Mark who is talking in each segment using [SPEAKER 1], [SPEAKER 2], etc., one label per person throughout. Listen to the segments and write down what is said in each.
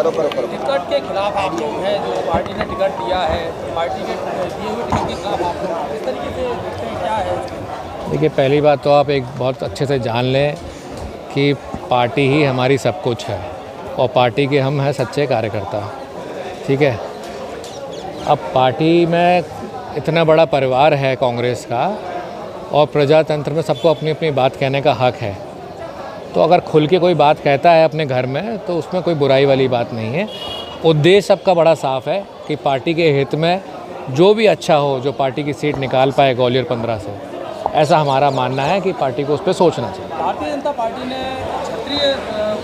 [SPEAKER 1] Ticket के खिलाफ आप लोग हैं, जो पार्टी ने टिकट दिया है, पार्टी के दिए हुए टिकट के खिलाफ आप लोग किस तरीके से देखते हैं, क्या है?
[SPEAKER 2] देखिए, पहली बात तो आप एक बहुत अच्छे से जान लें कि पार्टी ही हमारी सब कुछ है और पार्टी के हम हैं सच्चे कार्यकर्ता, ठीक है। अब पार्टी में इतना बड़ा परिवार है कांग्रेस का और प्रजातंत्र में सबको अपनी अपनी बात कहने का हक है, तो अगर खुल के कोई बात कहता है अपने घर में तो उसमें कोई बुराई वाली बात नहीं है। उद्देश्य सबका बड़ा साफ है कि पार्टी के हित में जो भी अच्छा हो, जो पार्टी की सीट निकाल पाए ग्वालियर 15 से, ऐसा हमारा मानना है कि पार्टी को उस पर सोचना चाहिए।
[SPEAKER 1] भारतीय जनता पार्टी ने क्षत्रिय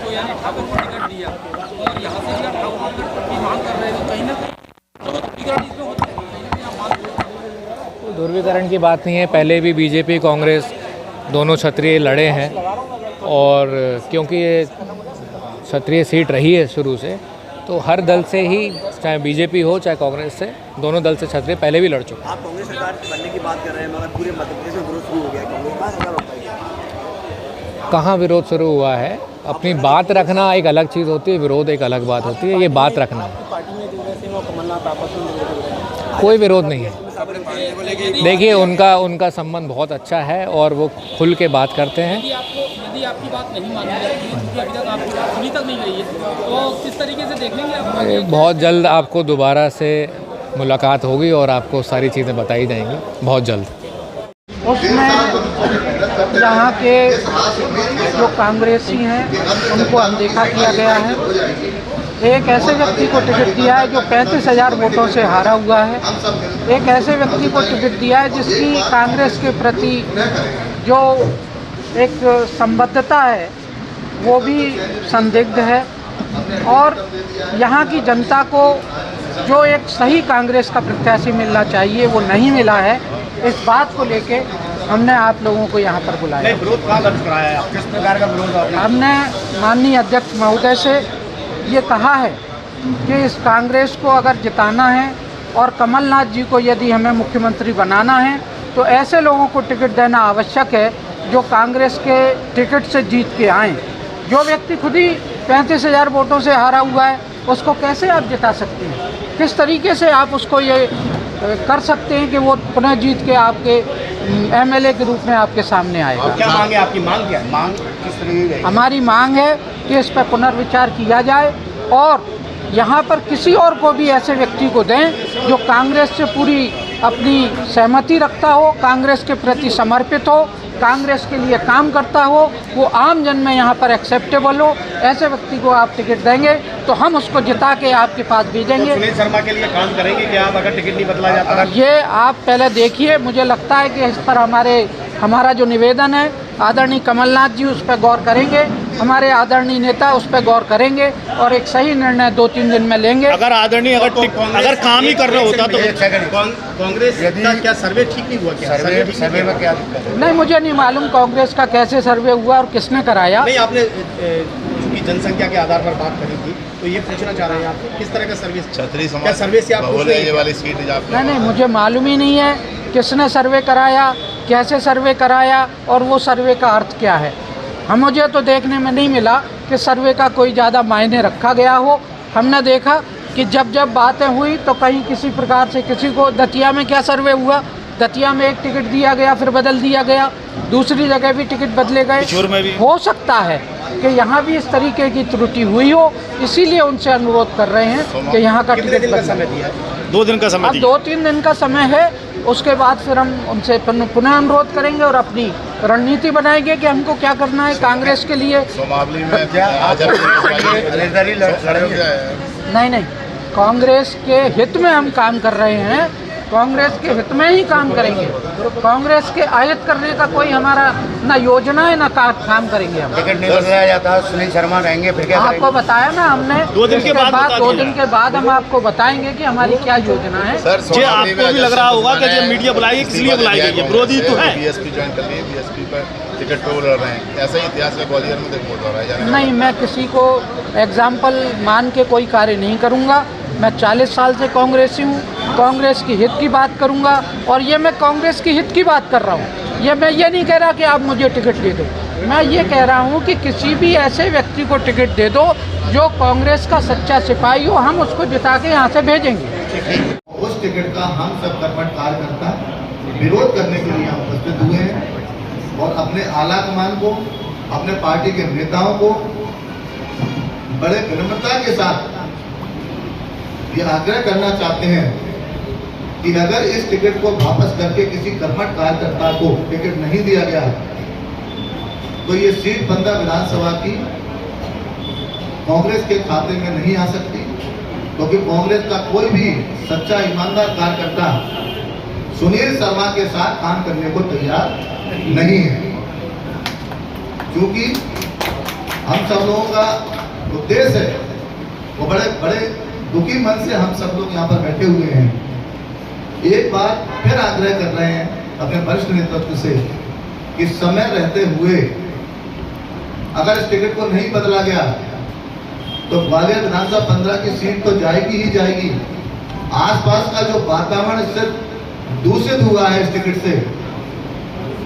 [SPEAKER 1] को यानी ठाकुर को टिकट दिया और यहाँ से भी ठाकुर की मांग कर रहे हैं, तो कहीं ना कहीं
[SPEAKER 2] ध्रुवीकरण की बात नहीं है। पहले भी बीजेपी कांग्रेस दोनों क्षत्रिय लड़े हैं और क्योंकि ये क्षत्रिय सीट रही है शुरू से, तो हर दल से ही, चाहे बीजेपी हो चाहे कांग्रेस से, दोनों दल से क्षत्रिय पहले भी लड़ चुके हैं।
[SPEAKER 3] आप कांग्रेस सरकार बनने की बात कर रहे हैं, मगर पूरे मध्य प्रदेश में विरोध शुरू हो गया है कांग्रेस।
[SPEAKER 2] कहाँ विरोध शुरू हुआ है? अपनी बात रखना एक अलग चीज़ होती है, विरोध एक अलग बात होती है। ये बात रखना है, कोई विरोध नहीं है। देखिए, उनका संबंध बहुत अच्छा है और वो खुल के बात करते हैं।
[SPEAKER 1] यदि आपकी बात नहीं मानी जाती है, क्योंकि अभी तक आपकी बात सुनी तक नहीं गई है, तो किस तरीके से देखेंगे आप?
[SPEAKER 2] बहुत जल्द आपको दोबारा से मुलाकात होगी और आपको सारी चीज़ें बताई जाएंगी बहुत जल्द।
[SPEAKER 4] उसमें यहाँ के जो कांग्रेसी हैं उनको अनदेखा किया गया है। एक ऐसे व्यक्ति को टिकट दिया है जो 35,000 वोटों से हारा हुआ है। एक ऐसे व्यक्ति को टिकट दिया है जिसकी कांग्रेस के प्रति जो एक संबद्धता है वो भी संदिग्ध है। और यहाँ की जनता को जो एक सही कांग्रेस का प्रत्याशी मिलना चाहिए वो नहीं मिला है। इस बात को लेके हमने आप लोगों को यहाँ पर बुलाया।
[SPEAKER 3] विरोध कहाँ दर्ज कराया है? किस प्रकार का विरोध आपने?
[SPEAKER 4] हमने माननीय अध्यक्ष महोदय से ये कहा है कि इस कांग्रेस को अगर जिताना है और कमलनाथ जी को यदि हमें मुख्यमंत्री बनाना है तो ऐसे लोगों को टिकट देना आवश्यक है जो कांग्रेस के टिकट से जीत के आएँ। जो व्यक्ति खुद ही 35,000 वोटों से हारा हुआ है उसको कैसे आप जिता सकते हैं? किस तरीके से आप उसको ये कर सकते हैं कि वो पुनः जीत के आपके एमएलए के रूप में आपके सामने आएगा?
[SPEAKER 3] क्या मांग है आपकी? मांग क्या है? मांग किस तरीके की?
[SPEAKER 4] हमारी मांग है कि इस पर पुनर्विचार किया जाए और यहाँ पर किसी और को भी ऐसे व्यक्ति को दें जो कांग्रेस से पूरी अपनी सहमति रखता हो, कांग्रेस के प्रति समर्पित हो, कांग्रेस के लिए काम करता हो, वो आम जन में यहाँ पर एक्सेप्टेबल हो। ऐसे व्यक्ति को आप टिकट देंगे तो हम उसको जिता के आपके पास भेजेंगे।
[SPEAKER 3] तो सुनील शर्मा के लिए काम करेंगे क्या आप अगर टिकट नहीं बदला जाता?
[SPEAKER 4] ये आप पहले देखिए। मुझे लगता है कि इस पर हमारा जो निवेदन है आदरणीय कमलनाथ जी उस पर गौर करेंगे, हमारे आदरणीय नेता उस पर गौर करेंगे और एक सही निर्णय 2-3 दिन में लेंगे।
[SPEAKER 3] अगर आदरणीय अगर काम ही करना होता तो कांग्रेस का क्या सर्वे ठीक नहीं हुआ? क्या सर्वे में क्या दिक्कत है?
[SPEAKER 4] नहीं, मुझे नहीं मालूम कांग्रेस का कैसे सर्वे हुआ और किसने कराया।
[SPEAKER 3] नहीं, आपने चूंकि जनसंख्या के आधार पर बात करी थी तो ये पूछना चाह रहे हैं आप किस तरह का सर्विस क्या सर्वे से आप ये वाली सीट?
[SPEAKER 4] नहीं, मुझे मालूम ही नहीं है किसने सर्वे कराया, कैसे सर्वे कराया और वो सर्वे का अर्थ क्या है। मुझे तो देखने में नहीं मिला कि सर्वे का कोई ज़्यादा मायने रखा गया हो। हमने देखा कि जब बातें हुई तो कहीं किसी प्रकार से किसी को दतिया में क्या सर्वे हुआ, दतिया में एक टिकट दिया गया फिर बदल दिया गया, दूसरी जगह भी टिकट बदले गए। हो सकता है कि यहाँ भी इस तरीके की त्रुटि हुई हो, इसीलिए उनसे अनुरोध कर रहे हैं कि यहाँ का टिकट बदला।
[SPEAKER 3] 2 दिन का समय।
[SPEAKER 4] अब 2-3 दिन का समय है, उसके बाद फिर हम उनसे पुनः अनुरोध करेंगे और अपनी रणनीति बनाएंगे कि हमको क्या करना है कांग्रेस के लिए। नहीं, कांग्रेस के हित में हम काम कर रहे हैं, कांग्रेस के हित में ही काम करेंगे। कांग्रेस के आयत करने का कोई हमारा ना योजना है ना काम करेंगे हम।
[SPEAKER 3] टिकट नहीं बदला जाता, सुनील शर्मा रहेंगे फिर क्या?
[SPEAKER 4] आपको बताया ना हमने।
[SPEAKER 3] 2 दिन के बाद
[SPEAKER 4] 2 दिन के बाद हम आपको बताएंगे कि हमारी क्या योजना है।
[SPEAKER 3] जी, आपको भी लग रहा होगा कि जब मीडिया बुलाई किस लिए बुलाई गई है? विरोधी तो है।
[SPEAKER 5] बीएसपी ज्वाइन कर लिए, बीएसपी पर टिकट पे लड़ रहे हैं, ऐसा ही इतिहास में ग्वालियर में देखो हो रहा है।
[SPEAKER 4] नहीं, मैं किसी को एग्जाम्पल मान के कोई कार्य नहीं करूँगा। मैं 40 साल से कांग्रेसी हूँ, कांग्रेस की हित की बात करूँगा और ये मैं कांग्रेस की हित की बात कर रहा हूँ। मैं ये नहीं कह रहा कि आप मुझे टिकट दे दो, मैं ये कह रहा हूँ कि किसी भी ऐसे व्यक्ति को टिकट दे दो जो कांग्रेस का सच्चा सिपाही हो हम उसको जिता के यहाँ से भेजेंगे।
[SPEAKER 6] उस टिकट का हम सब कर्मठ कार्यकर्ता विरोध करने के लिए यहाँ उपस्थित हुए हैं और अपने आला कमान को, अपने पार्टी के नेताओं को बड़े विनम्रता के साथ ये आग्रह करना चाहते हैं कि अगर इस टिकट को वापस करके किसी कर्मठ कार्यकर्ता को टिकट नहीं दिया गया तो ये सीट बंदा विधानसभा की कांग्रेस के खाते में नहीं आ सकती, क्योंकि कांग्रेस का कोई भी सच्चा ईमानदार कार्यकर्ता सुनील शर्मा के साथ काम करने को तैयार नहीं है। क्योंकि हम सब लोगों का उद्देश्य है वो बड़े दुखी मन से हम सब लोग यहाँ पर बैठे हुए हैं। एक बार फिर आग्रह कर रहे हैं अपने वरिष्ठ नेतृत्व से कि समय रहते हुए अगर इस टिकट को नहीं बदला गया तो ग्वालियर विधानसभा 15 की सीट तो जाएगी ही जाएगी। आसपास का जो वातावरण इससे दूषित हुआ है इस टिकट से,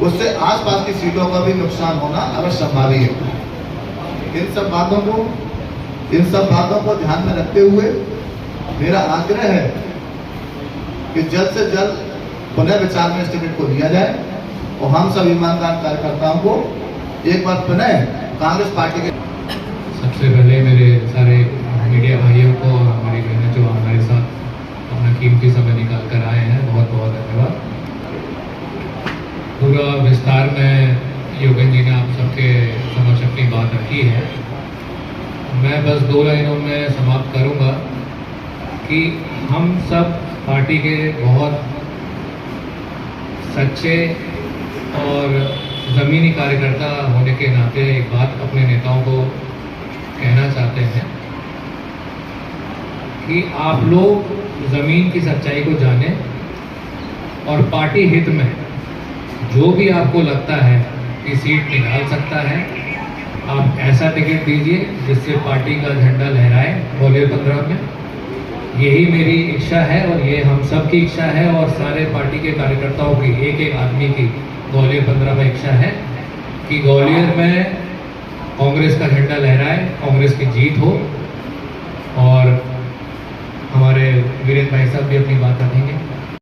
[SPEAKER 6] उससे आसपास की सीटों का भी नुकसान होना अवश्य संभावी है। इन सब बातों को ध्यान में रखते हुए मेरा आग्रह है कि जल्द से जल्द पुनः विचार में इस टिकट को लिया जाए और हम सब ईमानदार कार्यकर्ताओं को एक बार पुनः कांग्रेस पार्टी के।
[SPEAKER 2] सबसे पहले मेरे सारे मीडिया भाइयों को और हमारी बहनें जो हमारे साथ अपना कीमती समय निकाल कर आए हैं, बहुत बहुत धन्यवाद। पूरा विस्तार में योगेंद्र जी ने आप सबके समक्ष अपनी बात रखी है। मैं बस 2 लाइनों में समाप्त करूंगा कि हम सब पार्टी के बहुत सच्चे और ज़मीनी कार्यकर्ता होने के नाते एक बात अपने नेताओं को कहना चाहते हैं कि आप लोग ज़मीन की सच्चाई को जानें और पार्टी हित में जो भी आपको लगता है कि सीट निकाल सकता है, आप ऐसा टिकट दीजिए जिससे पार्टी का झंडा लहराए ग्वालियर 15 में। यही मेरी इच्छा है और ये हम सब की इच्छा है और सारे पार्टी के कार्यकर्ताओं की, एक आदमी की ग्वालियर 15 में इच्छा है कि ग्वालियर में कांग्रेस का झंडा लहराए, कांग्रेस की जीत हो। और हमारे वीरेंद्र भाई साहब भी अपनी बात रखेंगे।